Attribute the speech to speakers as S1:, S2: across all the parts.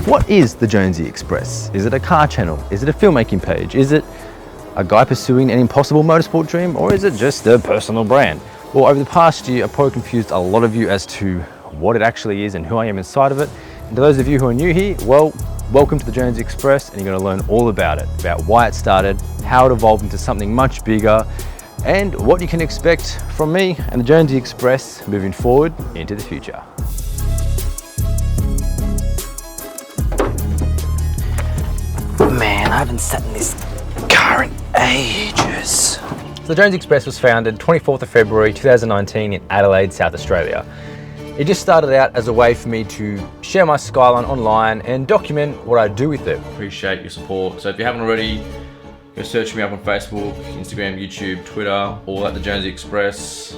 S1: What is the Jonesy Express? Is it a car channel? Is it a filmmaking page? Is it a guy pursuing an impossible motorsport dream? Or is it just a personal brand? Well, over the past year, I've probably confused a lot of you as to what it actually is and who I am inside of it. And to those of you who are new here, well, welcome to the Jonesy Express, and you're going to learn all about it, about why it started, how it evolved into something much bigger, and what you can expect from me and the Jonesy Express moving forward into the future. Man, I haven't sat in this car in ages. So the Jonesy Express was founded 24th of February 2019 in Adelaide, South Australia. It just started out as a way for me to share my Skyline online and document what I do with it.
S2: Appreciate your support. So if you haven't already, go search me up on Facebook, Instagram, YouTube, Twitter, all at the Jonesy Express.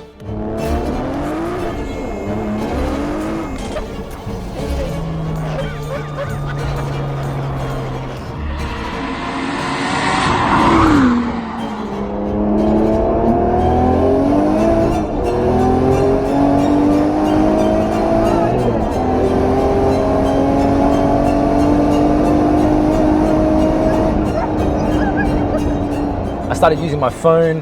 S1: I started using my phone,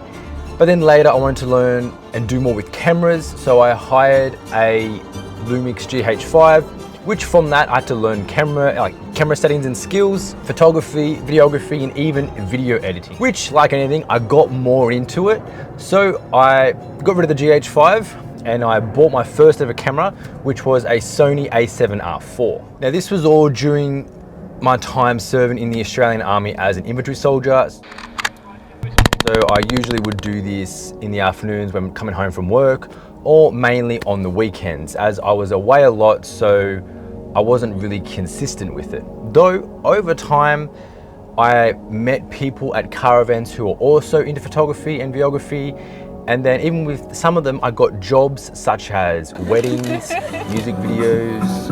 S1: but then later I wanted to learn and do more with cameras, so I hired a Lumix GH5, which from that I had to learn camera settings and skills, photography, videography, and even video editing, which, like anything, I got more into it. So I got rid of the GH5 and I bought my first ever camera, which was a Sony A7R4. Now this was all during my time serving in the Australian Army as an infantry soldier. So I usually would do this in the afternoons when I'm coming home from work, or mainly on the weekends, as I was away a lot, so I wasn't really consistent with it. Though over time, I met people at car events who are also into photography and videography, and then even with some of them, I got jobs such as weddings, music videos,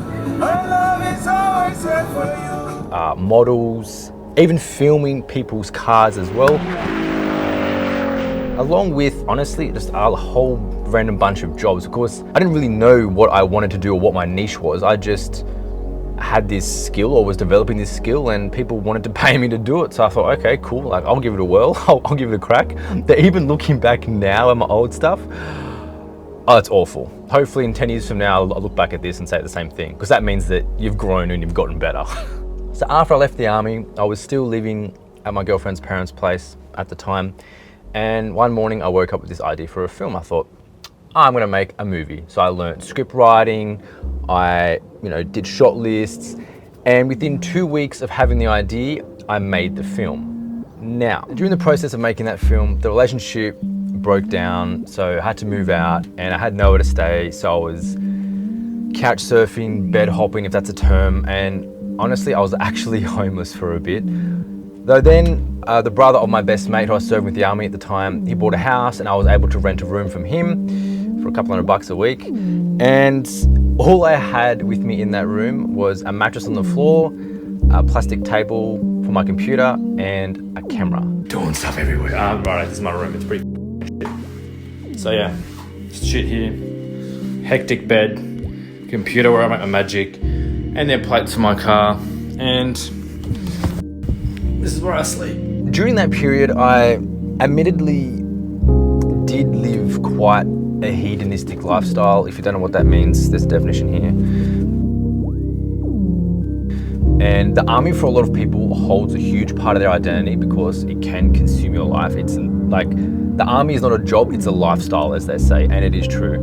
S1: models, even filming people's cars as well. Along with, honestly, just a whole random bunch of jobs. Of course, I didn't really know what I wanted to do or what my niche was. I just had this skill or was developing this skill and people wanted to pay me to do it. So I thought, okay, cool, like I'll give it a whirl, I'll give it a crack. But even looking back now at my old stuff, oh, it's awful. Hopefully in 10 years from now, I'll look back at this and say the same thing, because that means that you've grown and you've gotten better. So after I left the army, I was still living at my girlfriend's parents' place at the time. And one morning I woke up with this idea for a film. I thought, I'm gonna make a movie. So I learned script writing, I did shot lists, and within 2 weeks of having the idea, I made the film. Now, during the process of making that film, the relationship broke down, so I had to move out and I had nowhere to stay. So I was couch surfing, bed hopping, if that's a term, and honestly, I was actually homeless for a bit. Though then, the brother of my best mate who I was serving with the army at the time, he bought a house and I was able to rent a room from him for a couple $100 a week. And all I had with me in that room was a mattress on the floor, a plastic table for my computer, and a camera.
S2: Doing stuff everywhere. Right, this is my room, it's pretty shit. So yeah, just shit here. Hectic bed, computer where I make my magic, and then plates for my car, and this is where I sleep.
S1: During that period, I admittedly did live quite a hedonistic lifestyle. If you don't know what that means, there's a definition here. And the army, for a lot of people, holds a huge part of their identity because it can consume your life. It's like, the army is not a job, it's a lifestyle, as they say, and it is true.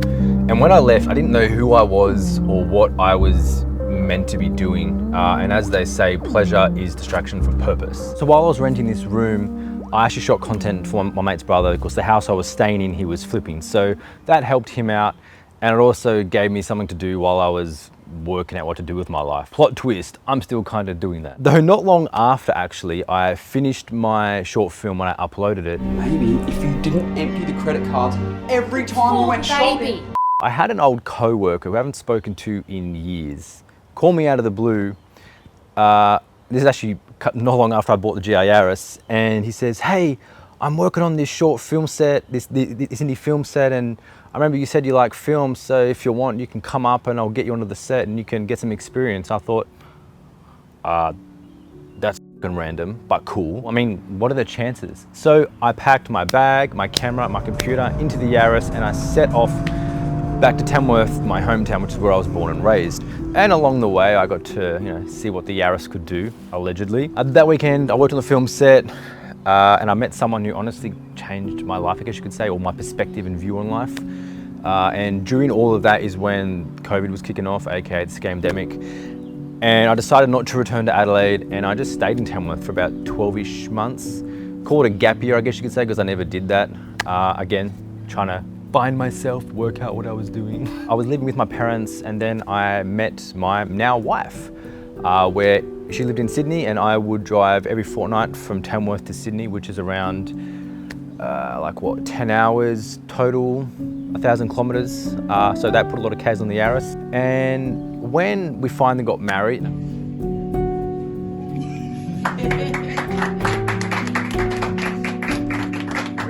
S1: And when I left, I didn't know who I was or what I was meant to be doing, and as they say, pleasure is distraction from purpose. So while I was renting this room, I actually shot content for my mate's brother, because the house I was staying in, he was flipping. So that helped him out, and it also gave me something to do while I was working out what to do with my life. Plot twist, I'm still kind of doing that. Though not long after, actually, I finished my short film when I uploaded it.
S3: Maybe if you didn't empty the credit cards every time you went shopping.
S1: I had an old co-worker who I haven't spoken to in years call me out of the blue. This is actually not long after I bought the GR Yaris, and he says, hey, I'm working on this short film set, this indie film set, and I remember you said you like films, so if you want, you can come up and I'll get you onto the set and you can get some experience. I thought, That's fucking random, but cool. I mean, what are the chances? So I packed my bag, my camera, my computer into the Yaris, and I set off back to Tamworth, my hometown, which is where I was born and raised. And along the way, I got to see what the Yaris could do, allegedly. That weekend, I worked on the film set, and I met someone who honestly changed my life, I guess you could say, or my perspective and view on life. And during all of that is when COVID was kicking off, aka the scamdemic. And I decided not to return to Adelaide, and I just stayed in Tamworth for about 12-ish months. Call it a gap year, I guess you could say, because I never did that. Again, trying to find myself, work out what I was doing. I was living with my parents, and then I met my now wife, where she lived in Sydney, and I would drive every fortnight from Tamworth to Sydney, which is around 10 hours total, 1,000 kilometers. So that put a lot of Ks on the Yaris. And when we finally got married,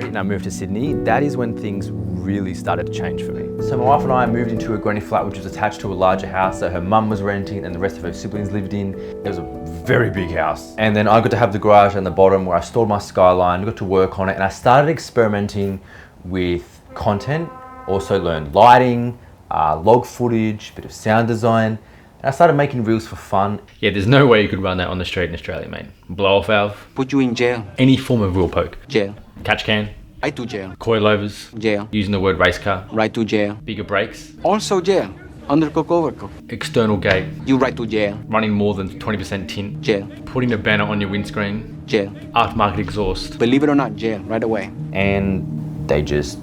S1: and I moved to Sydney, that is when things really started to change for me. So my wife and I moved into a granny flat, which was attached to a larger house that her mum was renting and the rest of her siblings lived in. It was a very big house. And then I got to have the garage on the bottom where I stored my Skyline, got to work on it, and I started experimenting with content, also learned lighting, log footage, bit of sound design. And I started making reels for fun.
S2: Yeah, there's no way you could run that on the street in Australia, mate. Blow off valve.
S3: Put you in jail.
S2: Any form of wheel poke.
S3: Jail.
S2: Catch can.
S3: Right to jail.
S2: Coilovers.
S3: Jail.
S2: Using the word race car.
S3: Right to jail.
S2: Bigger brakes.
S3: Also jail. Undercook, overcook.
S2: External gate.
S3: You right to jail.
S2: Running more than 20% tint.
S3: Jail.
S2: Putting a banner on your windscreen.
S3: Jail.
S2: Aftermarket exhaust.
S3: Believe it or not, jail. Right away.
S1: And they just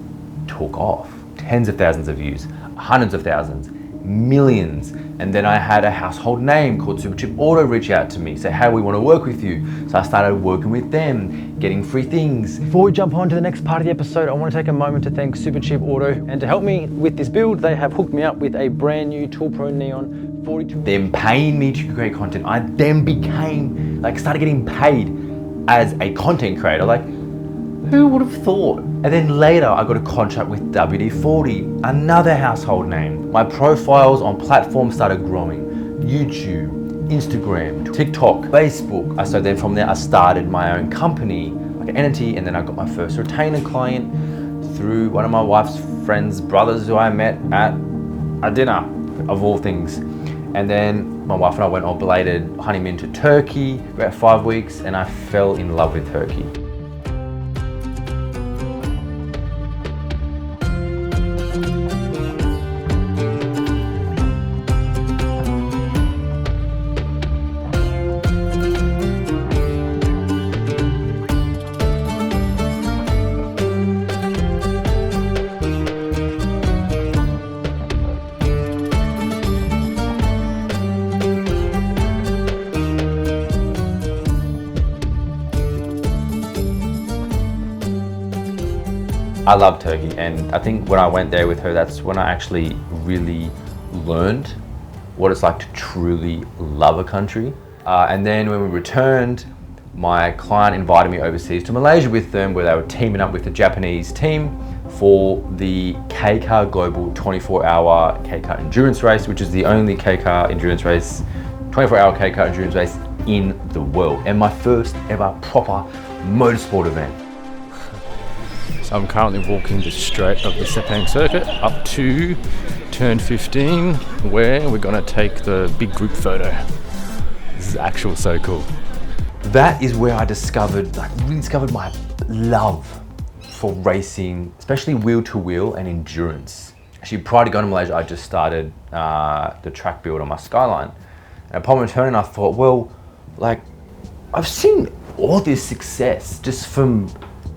S1: took off. Tens of thousands of views, hundreds of thousands, millions. And then I had a household name called Superchip Auto reach out to me, say, hey, we want to work with you. So I started working with them, getting free things. Before we jump on to the next part of the episode, I want to take a moment to thank Superchip Auto. And to help me with this build, they have hooked me up with a brand new Tool Pro Neon 42. Them paying me to create content. I then started getting paid as a content creator. Who would have thought? And then later I got a contract with WD-40, another household name. My profiles on platforms started growing. YouTube, Instagram, TikTok, Facebook. So then from there I started my own company, like an entity, and then I got my first retainer client through one of my wife's friends' brothers who I met at a dinner, of all things. And then my wife and I went on belated honeymoon to Turkey, about 5 weeks, and I fell in love with Turkey. I love Turkey, and I think when I went there with her, that's when I actually really learned what it's like to truly love a country. And then when we returned, my client invited me overseas to Malaysia with them, where they were teaming up with the Japanese team for the K-Car Global 24-hour K-Car endurance race, which is the only K-Car endurance race, 24-hour K-Car endurance race in the world, and my first ever proper motorsport event.
S2: So I'm currently walking the straight of the Sepang circuit up to turn 15, where we're gonna take the big group photo. This is actually so cool.
S1: That is where I really discovered my love for racing, especially wheel to wheel and endurance. Actually, prior to going to Malaysia, I just started the track build on my Skyline. And upon returning, I thought, well, I've seen all this success just from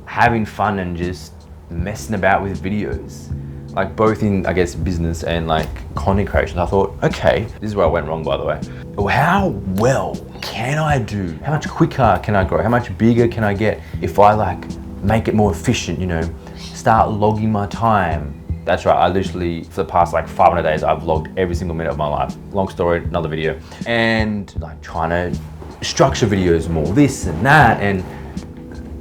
S1: having fun and just messing about with videos, both in, I guess, business and content creation. I thought, okay, this is where I went wrong, by the way. How well can I do? How much quicker can I grow? How much bigger can I get if I make it more efficient, start logging my time? That's right, I literally, for the past 500 days, I've logged every single minute of my life. Long story, another video. And trying to structure videos more, this and that. And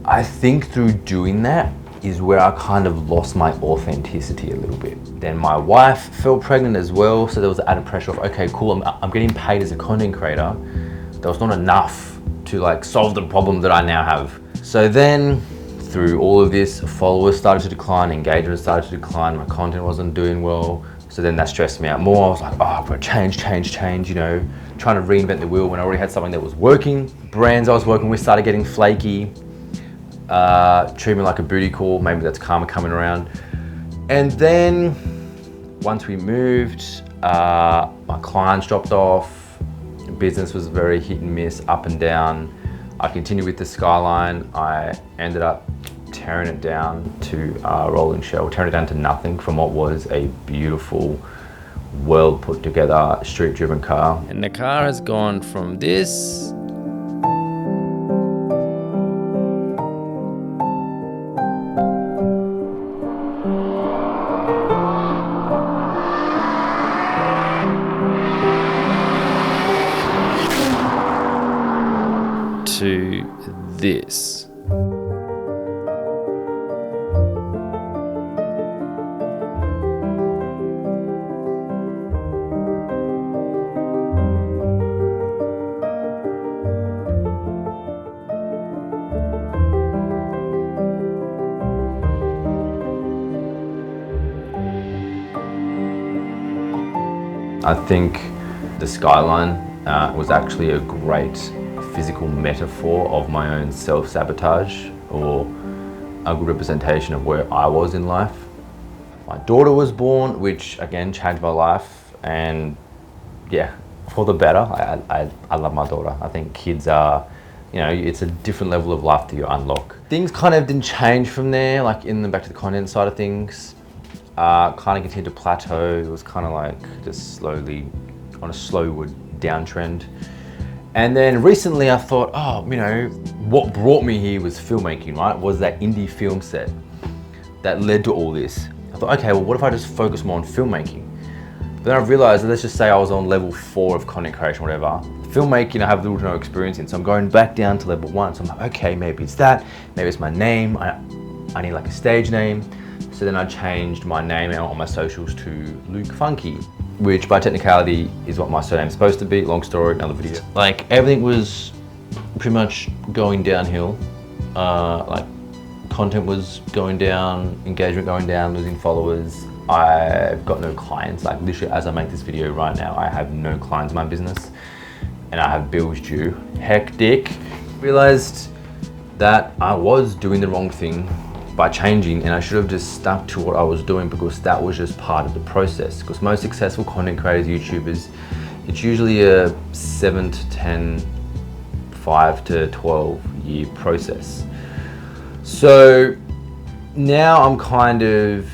S1: I think through doing that is where I kind of lost my authenticity a little bit. Then my wife fell pregnant as well, so there was the added pressure of, okay, cool, I'm getting paid as a content creator, there was not enough to like solve the problem that I now have. So then through all of this, followers started to decline, engagement started to decline, my content wasn't doing well. So then that stressed me out more. I was like, oh, I've got to change, you know, trying to reinvent the wheel when I already had something that was working. Brands I was working with started getting flaky, treat me like a booty call. Maybe that's karma coming around. And then once we moved, my clients dropped off. Business was very hit and miss, up and down. I continued with the Skyline. I ended up tearing it down to rolling shell, tearing it down to nothing from what was a beautiful, well put together, street driven car.
S2: And the car has gone from this to this.
S1: I think the Skyline was actually a great physical metaphor of my own self-sabotage, or a good representation of where I was in life. My daughter was born, which again changed my life, and yeah, for the better. I love my daughter. I think kids are, you know, it's a different level of life that you unlock. Things kind of didn't change from there, like back to the content side of things. Kind of continued to plateau. It was kind of like just slowly on a slowward downtrend. And then recently I thought, oh, you know, what brought me here was filmmaking, right? Was that indie film set that led to all this. I thought, okay, well, what if I just focus more on filmmaking? But then I realized that, let's just say I was on level 4 of content creation, whatever. Filmmaking, I have little to no experience in, so I'm going back down to level 1. So I'm like, okay, maybe it's that, maybe it's my name. I need like a stage name. So then I changed my name out on my socials to Luke Funky, which by technicality is what my surname's supposed to be. Long story, another video. Like everything was pretty much going downhill. Like content was going down, engagement going down, losing followers. I've got no clients. Like literally as I make this video right now, I have no clients in my business and I have bills due. Hectic. Realized that I was doing the wrong thing by changing, and I should have just stuck to what I was doing, because that was just part of the process. Because most successful content creators, YouTubers, it's usually a 7 to 10, 5 to 12 year process. So now I'm kind of,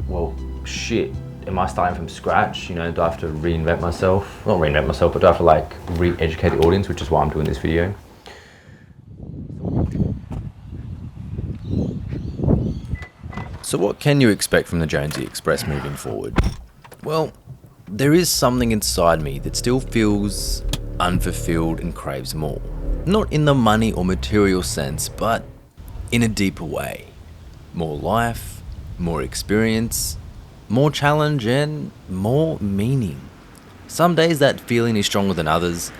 S1: well, shit, am I starting from scratch? You know, do I have to reinvent myself? Not reinvent myself, but do I have to like re-educate the audience, which is why I'm doing this video.
S4: So what can you expect from the Jonesy Express moving forward? Well, there is something inside me that still feels unfulfilled and craves more. Not in the money or material sense, but in a deeper way. More life, more experience, more challenge, and more meaning. Some days that feeling is stronger than others,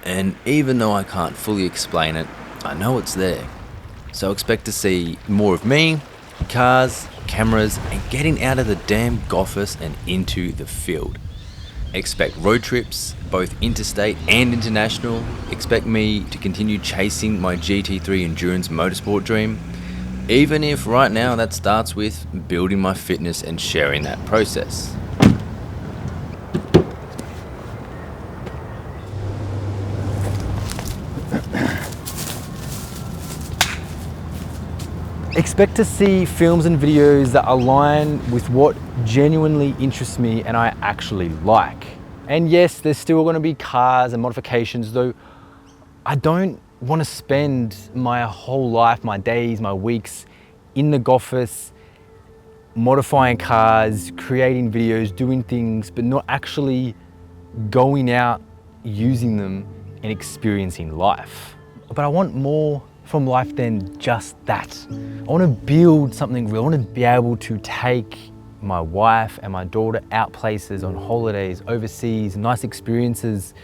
S4: and even though I can't fully explain it, I know it's there. So expect to see more of me, cars, cameras, and getting out of the damn office and into the field. Expect road trips, both interstate and international. Expect me to continue chasing my GT3 endurance motorsport dream, even if right now that starts with building my fitness and sharing that process.
S1: Expect to see films and videos that align with what genuinely interests me and I actually like. And yes, there's still going to be cars and modifications, though I don't want to spend my whole life, my days, my weeks in the office, modifying cars, creating videos, doing things, but not actually going out, using them and experiencing life. But I want more from life than just that. I want to build something real. I want to be able to take my wife and my daughter out places, on holidays, overseas, nice experiences.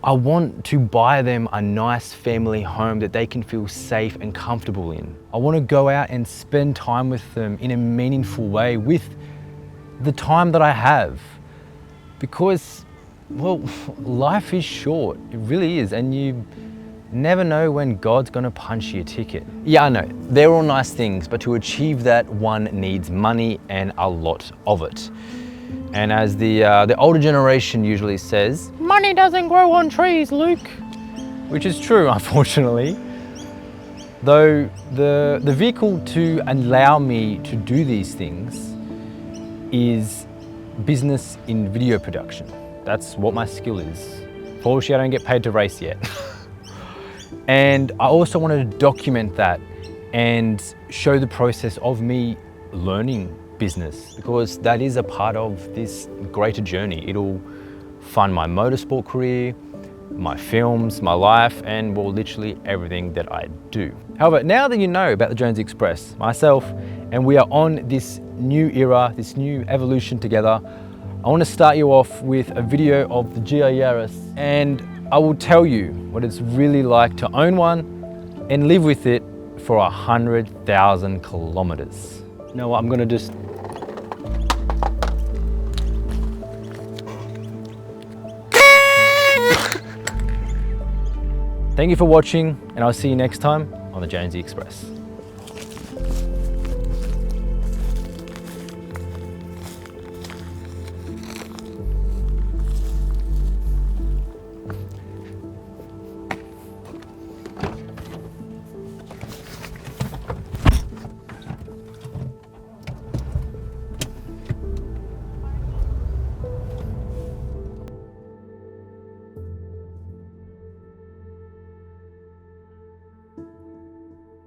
S1: I want to buy them a nice family home that they can feel safe and comfortable in. I want to go out and spend time with them in a meaningful way with the time that I have. Because, well, life is short, it really is, and you never know when God's gonna punch you a ticket. Yeah, I know, they're all nice things, but to achieve that, one needs money and a lot of it. And as the older generation usually says, money doesn't grow on trees, Luke. Which is true, unfortunately. Though the vehicle to allow me to do these things is business in video production. That's what my skill is. Fortunately, I don't get paid to race yet. And I also wanted to document that and show the process of me learning business, because that is a part of this greater journey. It'll fund my motorsport career, my films, my life, and well, literally everything that I do. However, now that you know about the Jonesy Express, myself, and we are on this new era, this new evolution together, I want to start you off with a video of the GR Yaris, and I will tell you what it's really like to own one and live with it for 100,000 kilometers. You know what, I'm gonna just thank you for watching, and I'll see you next time on the Jonesy Express.